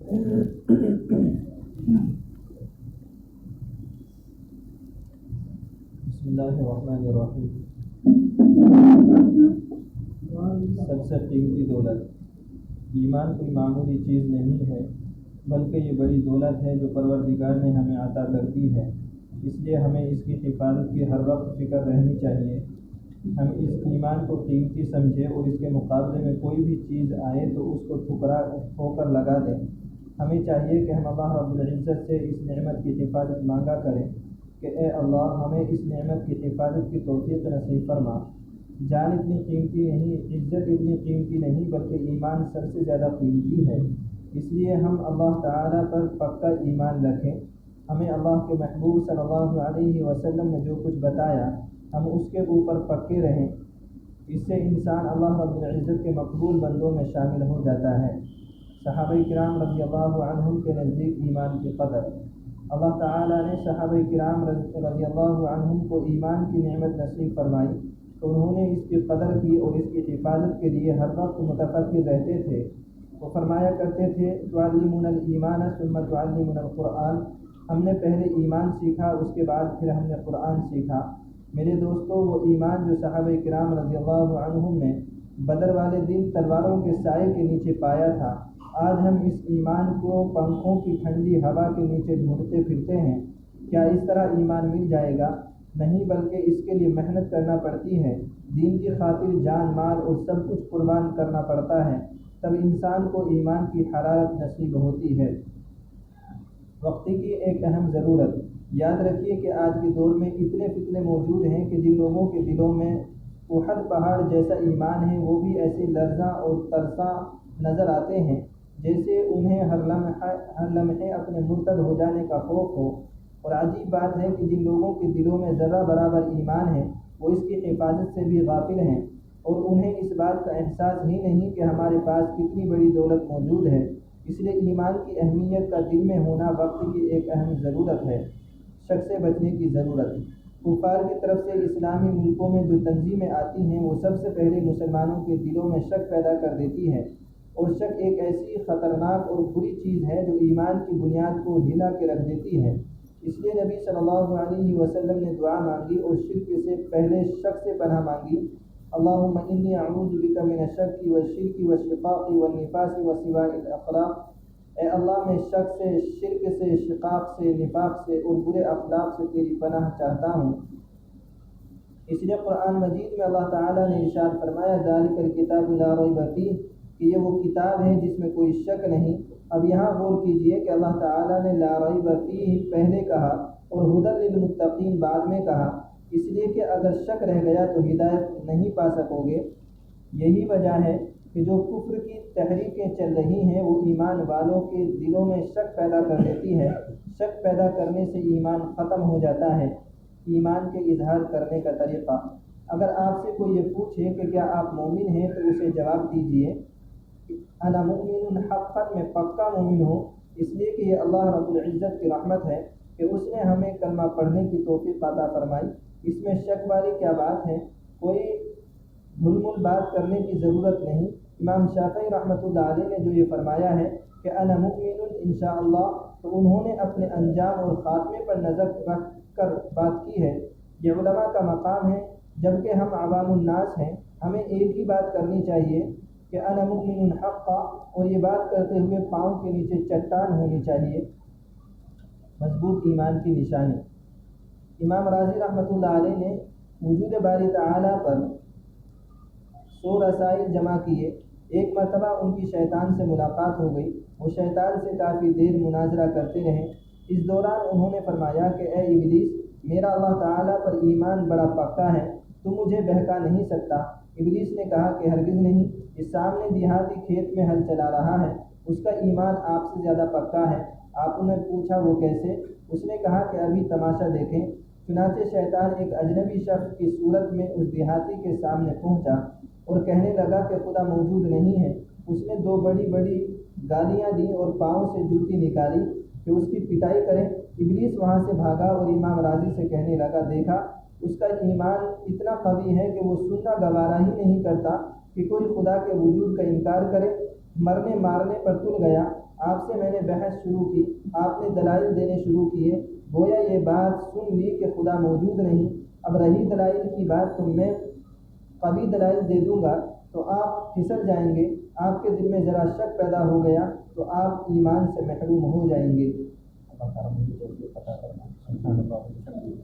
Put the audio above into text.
بسم اللہ الرحمن الرحیم۔ سب سے قیمتی دولت ایمان کوئی معمولی چیز نہیں ہے، بلکہ یہ بڑی دولت ہے جو پروردگار نے ہمیں عطا کر دی ہے۔ اس لیے ہمیں اس کی حفاظت کی ہر وقت فکر رہنی چاہیے۔ ہم اس ایمان کو قیمتی سمجھیں اور اس کے مقابلے میں کوئی بھی چیز آئے تو اس کو ٹھوکر لگا دیں۔ ہمیں چاہیے کہ ہم اللہ رب العزت سے اس نعمت کی حفاظت مانگا کریں کہ اے اللہ ہمیں اس نعمت کی حفاظت کی توفیق نصیب فرما۔ جان اتنی قیمتی نہیں، عزت اتنی قیمتی نہیں، بلکہ ایمان سب سے زیادہ قیمتی ہے۔ اس لیے ہم اللہ تعالیٰ پر پکا ایمان رکھیں۔ ہمیں اللہ کے محبوب صلی اللہ علیہ وسلم نے جو کچھ بتایا ہم اس کے اوپر پکے رہیں۔ اس سے انسان اللہ رب العزت کے مقبول بندوں میں شامل ہو جاتا ہے۔ صحابہ کرام رضی اللہ عنہم کے نزدیک ایمان کی قدر، اللہ تعالیٰ نے صحابہ کرام رضی اللہ عنہم کو ایمان کی نعمت نصیب فرمائی تو انہوں نے اس کی قدر کی اور اس کی حفاظت کے لیے ہر وقت متفکر رہتے تھے۔ وہ فرمایا کرتے تھے تعلمون الایمان ثم تعلمون القرآن، ہم نے پہلے ایمان سیکھا اس کے بعد پھر ہم نے قرآن سیکھا۔ میرے دوستو، وہ ایمان جو صحابہ کرام رضی اللہ عنہم نے بدر والے دن تلواروں کے سائے کے نیچے پایا تھا، آج ہم اس ایمان کو پنکھوں کی ٹھنڈی ہوا کے نیچے ڈھونڈتے پھرتے ہیں۔ کیا اس طرح ایمان مل جائے گا؟ نہیں، بلکہ اس کے لیے محنت کرنا پڑتی ہے، دین کی خاطر جان مال اور سب کچھ قربان کرنا پڑتا ہے، تب انسان کو ایمان کی حرارت نصیب ہوتی ہے۔ وقت کی ایک اہم ضرورت، یاد رکھیے کہ آج کے دور میں اتنے فتنے موجود ہیں کہ جن لوگوں کے دلوں میں احد پہاڑ جیسا ایمان ہے وہ بھی ایسے لرزاں اور ترساں نظر آتے ہیں جیسے انہیں ہر لمحے اپنے مرتد ہو جانے کا خوف ہو۔ اور عجیب بات ہے کہ جن لوگوں کے دلوں میں ذرہ برابر ایمان ہے وہ اس کی حفاظت سے بھی غافل ہیں اور انہیں اس بات کا احساس ہی نہیں کہ ہمارے پاس کتنی بڑی دولت موجود ہے۔ اس لیے ایمان کی اہمیت کا دل میں ہونا وقت کی ایک اہم ضرورت ہے۔ شک سے بچنے کی ضرورت، کفار کی طرف سے اسلامی ملکوں میں جو تنظیمیں آتی ہیں وہ سب سے پہلے مسلمانوں کے دلوں میں شک پیدا کر دیتی ہے، اور شک ایک ایسی خطرناک اور بری چیز ہے جو ایمان کی بنیاد کو ہلا کے رکھ دیتی ہے۔ اس لیے نبی صلی اللہ علیہ وسلم نے دعا مانگی اور شرک سے پہلے شک سے پناہ مانگی، اللہم انی اعوذ بک من الشک والشرک والشقاق والنفاس وسوء الاخلاق، اے اللہ میں شک سے، شرک سے، شقاق سے، نفاق سے اور برے اخلاق سے تیری پناہ چاہتا ہوں۔ اس لیے قرآن مجید میں اللہ تعالیٰ نے ارشاد فرمایا ذالک الکتاب لا ریب فیہ، کہ یہ وہ کتاب ہے جس میں کوئی شک نہیں۔ اب یہاں غور کیجئے کہ اللہ تعالیٰ نے لا ریب فیہ پہلے کہا اور ھدی للمتقین بعد میں کہا، اس لیے کہ اگر شک رہ گیا تو ہدایت نہیں پا سکو گے۔ یہی وجہ ہے کہ جو کفر کی تحریکیں چل رہی ہیں وہ ایمان والوں کے دلوں میں شک پیدا کر دیتی ہے۔ شک پیدا کرنے سے ایمان ختم ہو جاتا ہے۔ ایمان کے اظہار کرنے کا طریقہ، اگر آپ سے کوئی یہ پوچھے کہ کیا آپ مومن ہیں تو اسے جواب دیجئے انا مؤمن حقا، میں پکا مومن ہوں، اس لیے کہ یہ اللہ رب العزت کی رحمت ہے کہ اس نے ہمیں کلمہ پڑھنے کی توفیق عطا فرمائی۔ اس میں شک والی کیا بات ہے؟ کوئی بھول مل بات کرنے کی ضرورت نہیں۔ امام شافعی رحمۃ اللہ علیہ نے جو یہ فرمایا ہے کہ انا مؤمن انشاءاللہ، تو انہوں نے اپنے انجام اور خاتمے پر نظر رکھ کر بات کی ہے۔ یہ علماء کا مقام ہے، جبکہ ہم عوام الناس ہیں، ہمیں ایک ہی بات کرنی چاہیے کہ انا مؤمن حقا، اور یہ بات کرتے ہوئے پاؤں کے نیچے چٹان ہونی چاہیے۔ مضبوط ایمان کی نشانی، امام راضی رحمۃ اللہ علیہ نے وجود باری تعالیٰ پر 100 رسائل جمع کیے۔ ایک مرتبہ ان کی شیطان سے ملاقات ہو گئی، وہ شیطان سے کافی دیر مناظرہ کرتے رہے۔ اس دوران انہوں نے فرمایا کہ اے ابلیس، میرا اللہ تعالیٰ پر ایمان بڑا پکا ہے، تو مجھے بہکا نہیں سکتا۔ ابلیس نے کہا کہ ہرگز نہیں، اس سامنے دیہاتی کھیت میں ہل چلا رہا ہے، اس کا ایمان آپ سے زیادہ پکا ہے۔ آپ نے پوچھا وہ کیسے؟ اس نے کہا کہ ابھی تماشا دیکھیں۔ چنانچہ شیطان ایک اجنبی شخص کی صورت میں اس دیہاتی کے سامنے پہنچا اور کہنے لگا کہ خدا موجود نہیں ہے۔ اس نے 2 بڑی بڑی گالیاں دیں اور پاؤں سے جوتی نکالی کہ اس کی پٹائی کریں۔ ابلیس وہاں سے بھاگا اور امام راضی سے کہنے لگا، دیکھا اس کا ایمان اتنا قوی ہے کہ وہ سننا گوارا ہی نہیں کرتا کہ کوئی خدا کے وجود کا انکار کرے۔ مرنے مارنے پر تل گیا۔ آپ سے میں نے بحث شروع کی، آپ نے دلائل دینے شروع کیے، گویا یہ بات سن لی کہ خدا موجود نہیں۔ اب رہی دلائل کی بات، تو میں قوی دلائل دے دوں گا تو آپ پھسل جائیں گے، آپ کے دل میں ذرا شک پیدا ہو گیا تو آپ ایمان سے محروم ہو جائیں گے۔ اللہ تعالیٰ مجھے توفیق عطا فرمائے۔